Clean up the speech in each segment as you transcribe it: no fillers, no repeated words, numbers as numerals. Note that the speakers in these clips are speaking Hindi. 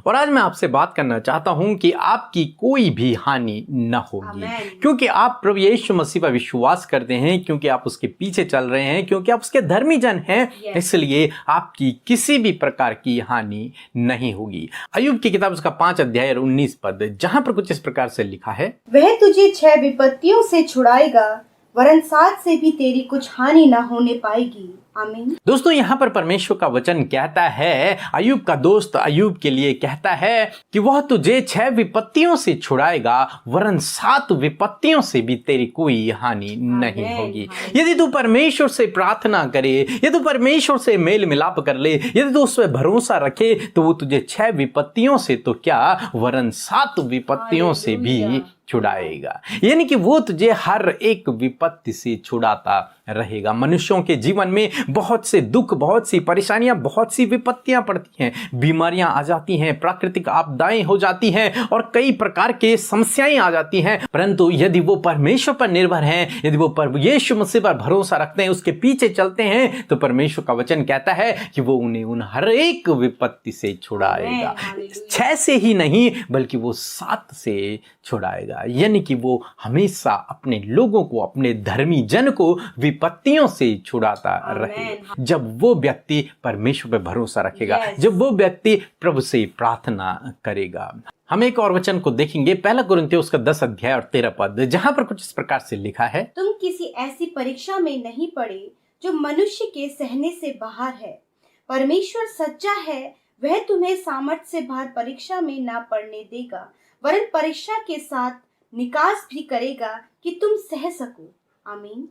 और आज मैं आपसे बात करना चाहता हूं कि आपकी कोई भी हानि न होगी, क्योंकि आप प्रभु यीशु मसीह पर विश्वास करते हैं, क्योंकि आप उसके पीछे चल रहे हैं, क्योंकि आप उसके धर्मी जन हैं। इसलिए आपकी किसी भी प्रकार की हानि नहीं होगी। अय्यूब की किताब उसका 5 अध्याय और 19 पद, जहां पर कुछ इस प्रकार से लिखा है, वह तुझे 6 विपत्तियों से छुड़ाएगा, वरन 7 से भी तेरी कुछ हानि न होने पाएगी। आमीन। दोस्तों, यहाँ पर परमेश्वर का वचन कहता है, अय्यूब का दोस्त अय्यूब के लिए कहता है कि वह तुझे 6 विपत्तियों से छुड़ाएगा, वरन 7 विपत्तियों से भी तेरी कोई हानि नहीं होगी। यदि तू परमेश्वर से प्रार्थना करे, यदि तू परमेश्वर से मेल मिलाप कर ले, यदि तू उस पर भरोसा रखे, तो वो तुझे 6 विपत्तियों से तो क्या, वरन 7 विपत्तियों से भी छुड़ाएगा। यानी कि वो तुझे हर एक विपत्ति से छुड़ाता रहेगा। मनुष्यों के जीवन में बहुत से दुख, बहुत सी परेशानियां, बहुत सी विपत्तियां पड़ती हैं, बीमारियां आ जाती हैं, प्राकृतिक आपदाएं हो जाती हैं और कई प्रकार के समस्याएं आ जाती हैं। परंतु यदि वो परमेश्वर पर निर्भर हैं, यदि वो प्रभु यीशु मसीह पर भरोसा रखते हैं, उसके पीछे चलते हैं, तो परमेश्वर का वचन कहता है कि वो उन्हें उन हर एक विपत्ति से छुड़ाएगा। 6 से ही नहीं, बल्कि वो 7 से छुड़ाएगा। यानी कि वो हमेशा अपने लोगों को, अपने धर्मी जन को विपत्तियों से छुड़ाता रहेगा। जब वो व्यक्ति परमेश्वर पर भरोसा रखेगा, जब वो व्यक्ति प्रभु से प्रार्थना करेगा। हम एक और वचन को देखेंगे, 1 कुरिन्थियों उसका 10 अध्याय और 13 पद, जहां पर कुछ इस प्रकार से लिखा है, तुम किसी ऐसी परीक्षा में नहीं पड़े जो मनुष्य के सहने से बाहर है। परमेश्वर सच्चा है, वह तुम्हें सामर्थ्य से बाहर परीक्षा में ना पड़ने देगा, वरन परीक्षा के साथ निकास भी करेगा कि तुम सह सको। आमीन।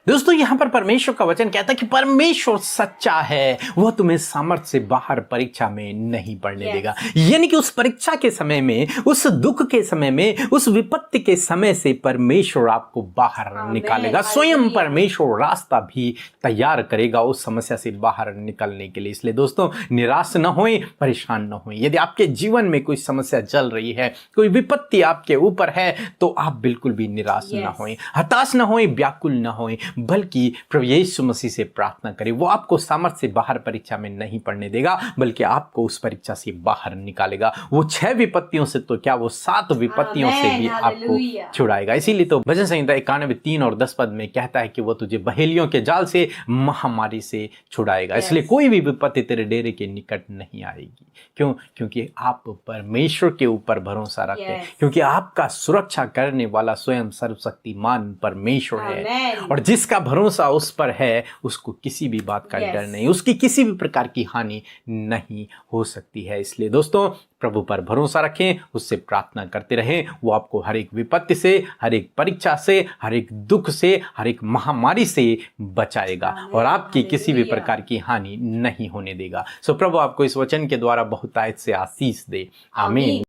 दोस्तों, यहाँ पर परमेश्वर का वचन कहता है कि परमेश्वर सच्चा है, वह तुम्हें सामर्थ्य से बाहर परीक्षा में नहीं पड़ने देगा। यानी कि उस परीक्षा के समय में, उस दुख के समय में, उस विपत्ति के समय से परमेश्वर आपको बाहर निकालेगा। स्वयं परमेश्वर रास्ता भी तैयार करेगा उस समस्या से बाहर निकलने के लिए। इसलिए दोस्तों, निराश न होएं, परेशान न होएं। यदि आपके जीवन में कोई समस्या चल रही है, कोई विपत्ति आपके ऊपर है, तो आप बिल्कुल भी निराश न होएं, हताश न होएं, व्याकुल न होएं, बल्कि प्रभु यीशु मसीह से प्रार्थना करें। वो आपको सामर्थ्य से बाहर परीक्षा में नहीं पड़ने देगा, बल्कि आपको उस परीक्षा से बाहर निकालेगा। वो 6 विपत्तियों से तो क्या, वो 7 विपत्तियों से भी आपको छुड़ाएगा। इसीलिए तो भजन संहिता 91 3 और 10 पद में कहता है कि वो तुझे बहेलियों के जाल से, महामारी से छुड़ाएगा। इसलिए कोई भी विपत्ति तेरे डेरे के निकट नहीं आएगी। क्यों? क्योंकि आप परमेश्वर के ऊपर भरोसा रखते हैं, क्योंकि आपका सुरक्षा करने वाला स्वयं सर्वशक्तिमान परमेश्वर है। और जिसका भरोसा उस पर है, उसको किसी भी बात का डर नहीं, उसकी किसी भी प्रकार की हानि नहीं हो सकती है। इसलिए दोस्तों, प्रभु पर भरोसा रखें, उससे प्रार्थना करते रहें। वो आपको हर एक विपत्ति से, हर एक परीक्षा से, हर एक दुख से, हर एक महामारी से बचाएगा और आपकी किसी भी प्रकार की हानि नहीं होने देगा। सो प्रभु आपको इस वचन के द्वारा बहुतायत से आशीष दे। आमीन।